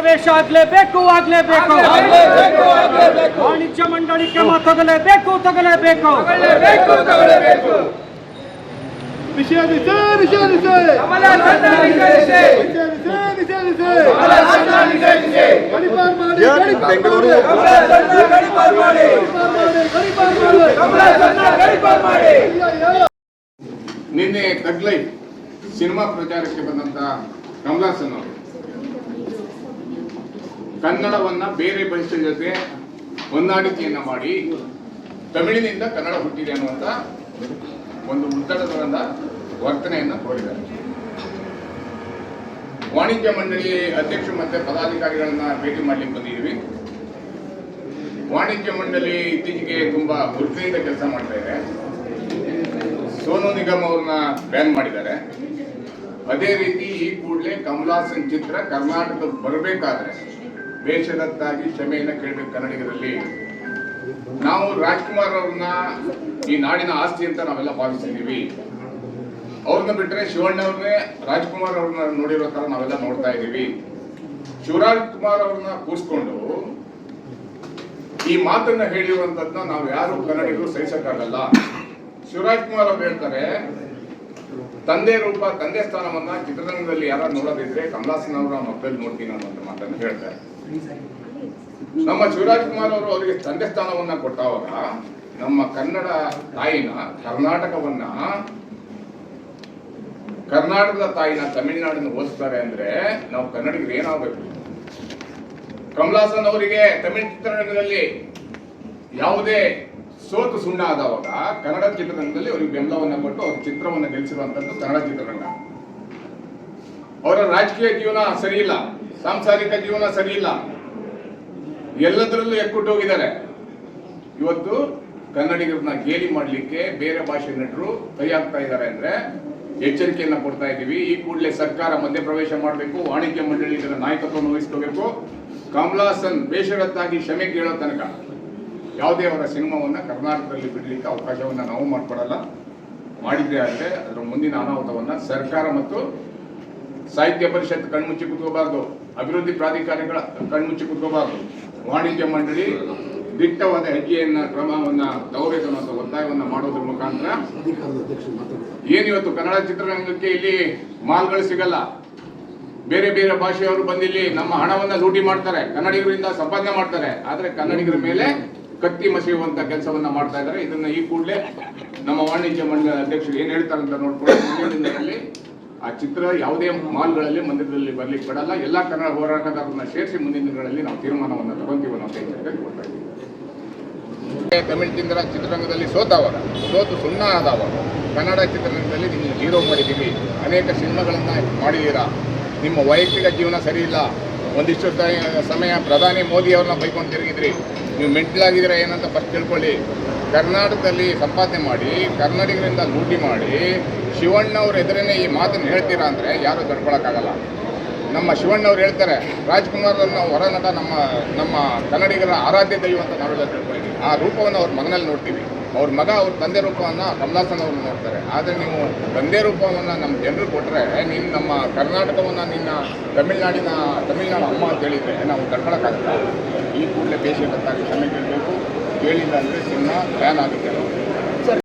ಪ್ರವೇಶ ಆಗಲೇಬೇಕು. ವಾಣಿಜ್ಯ ಮಂಡಳಿ ಕ್ರಮ ತಗಲೇಬೇಕು. ನಿನ್ನೆ ತಗ್ಲೈ ಸಿನಿಮಾ ಪ್ರಚಾರಕ್ಕೆ ಬಂದಂತ ಕಮಲಾಸನ್ ಅವರು ಕನ್ನಡವನ್ನ ಬೇರೆ ಭಾಷೆ ಜೊತೆ ಹೊಂದಾಣಿಕೆಯನ್ನ ಮಾಡಿ ತಮಿಳಿನಿಂದ ಕನ್ನಡ ಹುಟ್ಟಿದೆ ಅನ್ನುವಂತ ಒಂದು ಉತ್ತರದ ವರ್ತನೆಯನ್ನ ತೋರಿದ್ದಾರೆ. ವಾಣಿಜ್ಯ ಮಂಡಳಿ ಅಧ್ಯಕ್ಷರು ಮತ್ತೆ ಪದಾಧಿಕಾರಿಗಳನ್ನ ಭೇಟಿ ಮಾಡ್ಲಿಕ್ಕೆ ಬಂದಿದ್ದೀವಿ. ವಾಣಿಜ್ಯ ಮಂಡಳಿ ಇತ್ತೀಚೆಗೆ ತುಂಬಾ ಹುರುಪಿನಿಂದ ಕೆಲಸ ಮಾಡ್ತಾ ಇದೆ. ಸೋನು ನಿಗಮ್ ಅವ್ರನ್ನ ಬ್ಯಾನ್ ಮಾಡಿದ್ದಾರೆ. ಅದೇ ರೀತಿ ಈ ಕೂಡಲೇ ಕಮಲಾಸನ್ ಚಿತ್ರ ಕರ್ನಾಟಕಕ್ಕೆ ಬರಬೇಕಾದ್ರೆ ಬೇಷರತ್ತಾಗಿ ಕ್ಷಮೆಯನ್ನ ಕೇಳಬೇಕು ಕನ್ನಡಿಗರಲ್ಲಿ. ನಾವು ರಾಜ್ಕುಮಾರ್ ಅವ್ರನ್ನ ಈ ನಾಡಿನ ಆಸ್ತಿ ಅಂತ ನಾವೆಲ್ಲ ಭಾವಿಸಿದ್ದೀವಿ. ಅವ್ರನ್ನ ಬಿಟ್ಟರೆ ಶಿವಣ್ಣ ಅವ್ರನ್ನೇ ರಾಜ್ಕುಮಾರ್ ಅವ್ರನ್ನ ನೋಡಿರೋ ತರ ನಾವೆಲ್ಲ ನೋಡ್ತಾ ಇದ್ದೀವಿ. ಶಿವರಾಜ್ ಕುಮಾರ್ ಅವ್ರನ್ನ ಕೂರಿಸ್ಕೊಂಡು ಈ ಮಾತನ್ನ ಹೇಳಿರುವಂತದ್ನ ನಾವು ಯಾರು ಕನ್ನಡಿಗರು ಸಹಿಸಕ್ಕಾಗಲ್ಲ. ಶಿವರಾಜ್ ಕುಮಾರ್ ಅವ್ರು ಹೇಳ್ತಾರೆ, ತಂದೆ ರೂಪ ತಂದೆ ಸ್ಥಾನವನ್ನ ಚಿತ್ರರಂಗದಲ್ಲಿ ಯಾರು ನೋಡೋದಿದ್ರೆ ಕಮಲಾಸನ್ ಅವರ ಮಕ್ಕಳಲ್ಲಿ ನೋಡ್ತೀನಿ ಅನ್ನುವಂತ ಮಾತನ್ನು ಹೇಳ್ತಾರೆ. ನಮ್ಮ ಶಿವರಾಜ್ ಕುಮಾರ್ ಅವರು ಅವರಿಗೆ ತಂದೆ ಸ್ಥಾನವನ್ನ ಕೊಟ್ಟಾಗ ನಮ್ಮ ಕನ್ನಡ ತಾಯಿನ ಕರ್ನಾಟಕದ ತಾಯಿನ ತಮಿಳುನಾಡಿನ ಹೋಲಿಸ್ತಾರೆ ಅಂದ್ರೆ ನಾವು ಕನ್ನಡಿಗರು ಏನಾಗಬೇಕು? ಕಮಲಾಸನ್ ಅವರಿಗೆ ತಮಿಳು ಚಿತ್ರರಂಗದಲ್ಲಿ ಯಾವುದೇ ಸೋತು ಸುಣ್ಣ ಆದವಾಗ ಕನ್ನಡ ಚಿತ್ರರಂಗದಲ್ಲಿ ಅವರಿಗೆ ಬೆಂಬಲವನ್ನ ಕೊಟ್ಟು ಅವ್ರ ಚಿತ್ರವನ್ನು ಗೆಲ್ಲಿಸಿರುವಂತದ್ದು ಕನ್ನಡ ಚಿತ್ರರಂಗ. ಅವರ ರಾಜಕೀಯ ಜೀವನ ಸರಿ ಇಲ್ಲ, ಸಾಂಸಾರಿಕ ಜೀವನ ಸರಿ ಇಲ್ಲ, ಎಲ್ಲದರಲ್ಲೂ ಎಕ್ಕುಟ್ಟು ಹೋಗಿದ್ದಾರೆ. ಇವತ್ತು ಕನ್ನಡಿಗರನ್ನ ಗೇಲಿ ಮಾಡಲಿಕ್ಕೆ ಬೇರೆ ಭಾಷೆ ನಟರು ಕೈ ಹಾಕ್ತಾ ಇದ್ದಾರೆ ಅಂದ್ರೆ ಎಚ್ಚರಿಕೆಯನ್ನ ಕೊಡ್ತಾ ಇದ್ದೀವಿ. ಈ ಕೂಡಲೇ ಸರ್ಕಾರ ಮಧ್ಯಪ್ರವೇಶ ಮಾಡಬೇಕು, ವಾಣಿಜ್ಯ ಮಂಡಳಿ ಇದರ ನಾಯಕತ್ವವನ್ನು ವಹಿಸ್ಕೋಬೇಕು. ಕಮಲಾಸನ್ ಬೇಷರತ್ತಾಗಿ ಕ್ಷಮೆ ಕೇಳೋ ತನಕ ಯಾವುದೇ ಅವರ ಸಿನಿಮಾವನ್ನ ಕರ್ನಾಟಕದಲ್ಲಿ ಬಿಡಲಿಕ್ಕೆ ಅವಕಾಶವನ್ನ ನಾವು ಮಾಡಿಕೊಡಲ್ಲ. ಮಾಡಿದ್ದೇ ಆದರೆ ಅದರ ಮುಂದಿನ ಅನಾಹುತವನ್ನ ಸರ್ಕಾರ ಮತ್ತು ಸಾಹಿತ್ಯ ಪರಿಷತ್ ಕಣ್ಮುಚ್ಚಿ ಕೂತ್ಕೋಬಾರ್ದು, ಅಭಿವೃದ್ಧಿ ಪ್ರಾಧಿಕಾರಗಳ ಕಣ್ಮುಚ್ಚಿ ಕೂತ್ಕೋಬಾರ್ದು. ವಾಣಿಜ್ಯ ಮಂಡಳಿ ದಿಟ್ಟವಾದ ಹೆಜ್ಜೆಯನ್ನ ಕ್ರಮವನ್ನ ತಗೋಬೇಕನ್ನುವಂತ ಒತ್ತಾಯವನ್ನ ಮಾಡೋದ್ರ ಮುಖಾಂತರ ಏನಿವತ್ತು ಕನ್ನಡ ಚಿತ್ರರಂಗಕ್ಕೆ ಇಲ್ಲಿ ಮಾಲ್ಗಳು ಸಿಗಲ್ಲ, ಬೇರೆ ಬೇರೆ ಭಾಷೆಯವರು ಬಂದಿಲ್ಲಿ ನಮ್ಮ ಹಣವನ್ನ ಲೂಟಿ ಮಾಡ್ತಾರೆ, ಕನ್ನಡಿಗರಿಂದ ಸಂಪಾದನೆ ಮಾಡ್ತಾರೆ. ಆದ್ರೆ ಕನ್ನಡಿಗರ ಮೇಲೆ ಕತ್ತಿ ಮಸೆಯುವಂತ ಕೆಲಸವನ್ನ ಮಾಡ್ತಾ ಇದ್ದಾರೆ. ಇದನ್ನ ಈ ಕೂಡಲೇ ನಮ್ಮ ವಾಣಿಜ್ಯ ಮಂಡಳಿ ಅಧ್ಯಕ್ಷರು ಏನ್ ಹೇಳ್ತಾರೆ ಅಂತ ನೋಡ್ಕೊಂಡು ಮುಂದಿನ ದಿನಗಳಲ್ಲಿ ಆ ಚಿತ್ರ ಯಾವುದೇ ಮಾಲ್ಗಳಲ್ಲಿ ಮಂದಿರದಲ್ಲಿ ಬರ್ಲಿಕ್ಕೆ ಬಿಡಲ್ಲ. ಎಲ್ಲಾ ಕನ್ನಡ ಹೋರಾಟಗಾರರನ್ನ ಸೇರಿಸಿ ಮುಂದಿನ ದಿನಗಳಲ್ಲಿ ನಾವು ತೀರ್ಮಾನವನ್ನು ತಗೊಂತೀವಿ ಅನ್ನೋ ಎಚ್ಚರಿಕೆ ಕೊಡ್ತಾ ಇದ್ದೀವಿ. ತಮಿಳು ಚಿತ್ರರಂಗದಲ್ಲಿ ಸೋತು ಸುಣ್ಣ ಆದವಾಗ ಕನ್ನಡ ಚಿತ್ರರಂಗದಲ್ಲಿ ನೀವು ಹೀರೋ ಮಾಡಿದ್ದೀವಿ, ಅನೇಕ ಸಿನಿಮಾಗಳನ್ನ ಮಾಡಿದ್ದೀರಾ, ನಿಮ್ಮ ವೈಯಕ್ತಿಕ ಜೀವನ ಸರಿ ಇಲ್ಲ, ಒಂದಿಷ್ಟು ಸಮಯ ಪ್ರಧಾನಿ ಮೋದಿ ಅವ್ರನ್ನ ಬೈಕೊಂಡು ತಿರುಗಿದ್ರಿ, ನೀವು ಮೆಂಟಲಾಗಿದ್ದೀರಾ ಏನಂತ ಫಸ್ಟ್ ತಿಳ್ಕೊಳ್ಳಿ. ಕರ್ನಾಟಕದಲ್ಲಿ ಸಂಪಾದನೆ ಮಾಡಿ ಕನ್ನಡಿಗರಿಂದ ಲೂಟಿ ಮಾಡಿ ಶಿವಣ್ಣ ಅವ್ರ ಎದುರೇನೆ ಈ ಮಾತನ್ನು ಹೇಳ್ತೀರಾ ಅಂದರೆ ಯಾರೂ ತಡ್ಕೊಳಕ್ಕಾಗಲ್ಲ. ನಮ್ಮ ಶಿವಣ್ಣ ಅವ್ರು ಹೇಳ್ತಾರೆ, ರಾಜ್ಕುಮಾರ್ ನಾವು ಹೊರ ನಟ, ನಮ್ಮ ಕನ್ನಡಿಗರ ಆರಾಧ್ಯ ದೈವ ಅಂತ ನಾವೆಲ್ಲ ತಿಳ್ಕೊಂಡಿದ್ದೀವಿ. ಆ ರೂಪವನ್ನು ಅವ್ರ ಮಗನಲ್ಲಿ ನೋಡ್ತೀವಿ. ಅವ್ರ ಮಗ ಅವ್ರ ತಂದೆ ರೂಪವನ್ನು ಕಮಲಾಸನ್ ಅವ್ರನ್ನ ನೋಡ್ತಾರೆ. ಆದರೆ ನೀವು ತಂದೆ ರೂಪವನ್ನು ನಮ್ಮ ಜನರು ಕೊಟ್ಟರೆ ನೀನು ನಮ್ಮ ಕರ್ನಾಟಕವನ್ನು ನಿನ್ನ ತಮಿಳುನಾಡು ಅಮ್ಮ ಅಂತ ಹೇಳಿದರೆ ನಾವು ತಡ್ಕೊಳಕ್ಕಾಗಲ್ಲ. ಈ ಕೂಡಲೇ ಬೇಷರತ್ತಾಗಿ ಕ್ಷಮೆ ಕೇಳಬೇಕು. ಕೇಳಿಲ್ಲ ಅಂದರೆ ಸಿನಿಮಾ ಬ್ಯಾನ್ ಆಗುತ್ತೆ.